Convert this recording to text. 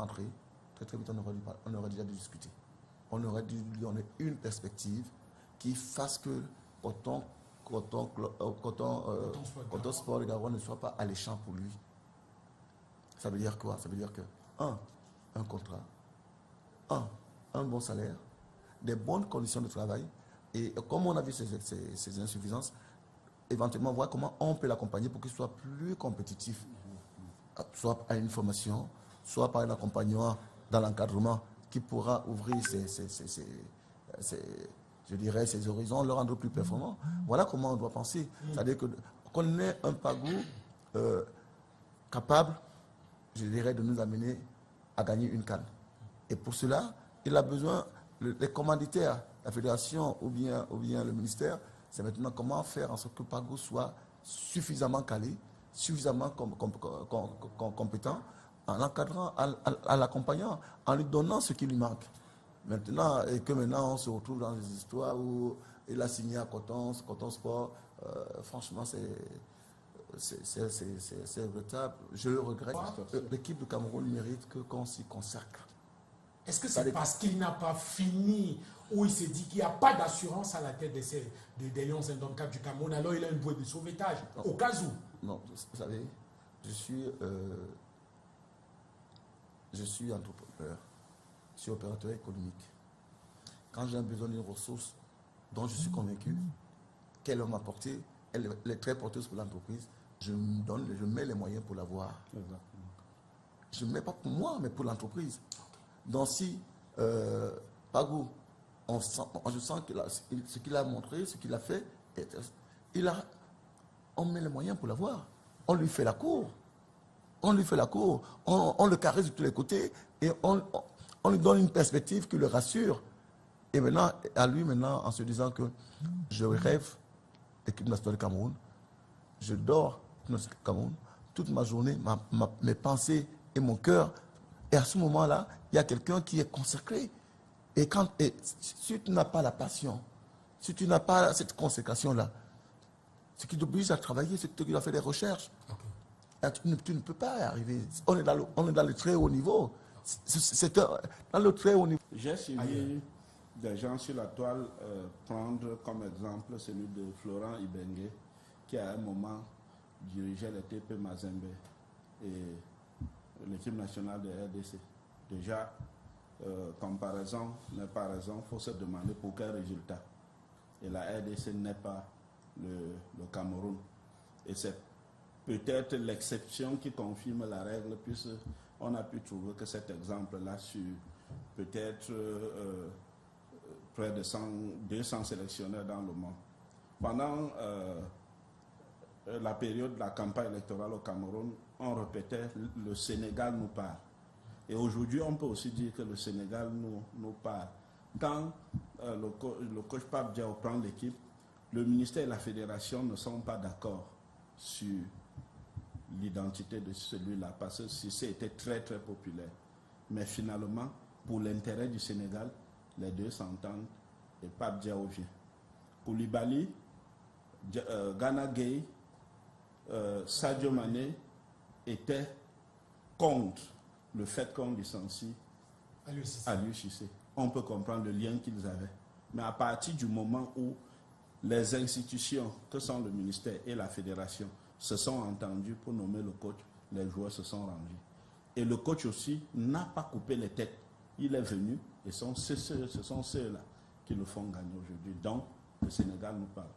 rentré, très vite, on aurait déjà dû discuter. On aurait dû lui donner une perspective qui fasse que Coton Sport de Garonne ne soit pas alléchant pour lui. Ça veut dire quoi? Ça veut dire que, un contrat, un bon salaire, des bonnes conditions de travail, et comme on a vu ces insuffisances, éventuellement voir comment on peut l'accompagner pour qu'il soit plus compétitif, soit à une formation, soit par un accompagnement dans l'encadrement qui pourra ouvrir ses horizons, le rendre plus performant. Voilà comment on doit penser. C'est-à-dire qu'on ait un Pagou capable, je dirais, de nous amener à gagner une CAN. Et pour cela, il a besoin, les commanditaires, la fédération ou bien le ministère, c'est maintenant comment faire en sorte que Pagou soit suffisamment calé, suffisamment compétent, en l'encadrant, en l'accompagnant, en lui donnant ce qui lui manque. Maintenant, on se retrouve dans des histoires où il a signé à Coton Sport. Franchement, c'est regrettable. Je le regrette. L'équipe du Cameroun mérite qu'on s'y consacre. Est-ce que c'est parce qu'il n'a pas fini, ou il s'est dit qu'il n'y a pas d'assurance à la tête des Lions indomptables du Cameroun, alors il a une bouée de sauvetage, au cas où? Non, vous savez, je suis entrepreneur, je suis opérateur économique. Quand j'ai besoin d'une ressource dont je suis convaincu qu'elle va m'apporter, elle est très porteuse pour l'entreprise, je mets les moyens pour l'avoir. Je ne mets pas pour moi, mais pour l'entreprise. Donc si Pagou, je sens que ce qu'il a montré, ce qu'il a fait, on met les moyens pour l'avoir. On lui fait la cour. On le caresse de tous les côtés et on lui donne une perspective qui le rassure. Et maintenant, à lui, en se disant que je rêve l'équipe nationale du Cameroun, je dors l'équipe nationale du Cameroun, toute ma journée, mes pensées et mon cœur. Et à ce moment-là, il y a quelqu'un qui est consacré. Et si tu n'as pas la passion, si tu n'as pas cette consécration-là, ce qui t'oblige à travailler, c'est que tu dois faire des recherches. Tu ne peux pas y arriver. On est dans le très haut niveau. C'est dans le très haut niveau. J'ai suivi des gens sur la toile prendre comme exemple celui de Florent Ibenge, qui à un moment dirigeait le TP Mazembe et l'équipe nationale de RDC. Déjà, comparaison n'est pas raison, il faut se demander pour quel résultat. Et la RDC n'est pas le Cameroun. Et c'est peut-être l'exception qui confirme la règle, puisqu'on a pu trouver que cet exemple-là, sur peut-être près de 200 sélectionneurs dans le monde. Pendant la période de la campagne électorale au Cameroun, on répétait « le Sénégal nous parle ». Et aujourd'hui, on peut aussi dire que le Sénégal nous parle. Quand le coach Pape Diaw prend l'équipe, le ministère et la fédération ne sont pas d'accord sur l'identité de celui-là, parce que Cissé était très très populaire. Mais finalement, pour l'intérêt du Sénégal, les deux s'entendent et Pape Diaw vient. Koulibaly, Gana Gueye, Sadio Mané étaient contre le fait qu'on licencie Aliou Cissé. On peut comprendre le lien qu'ils avaient. Mais à partir du moment où les institutions, que sont le ministère et la fédération, se sont entendus pour nommer le coach, les joueurs se sont rendus. Et le coach aussi n'a pas coupé les têtes. Il est venu et ce sont ceux-là qui le font gagner aujourd'hui. Donc, le Sénégal nous parle.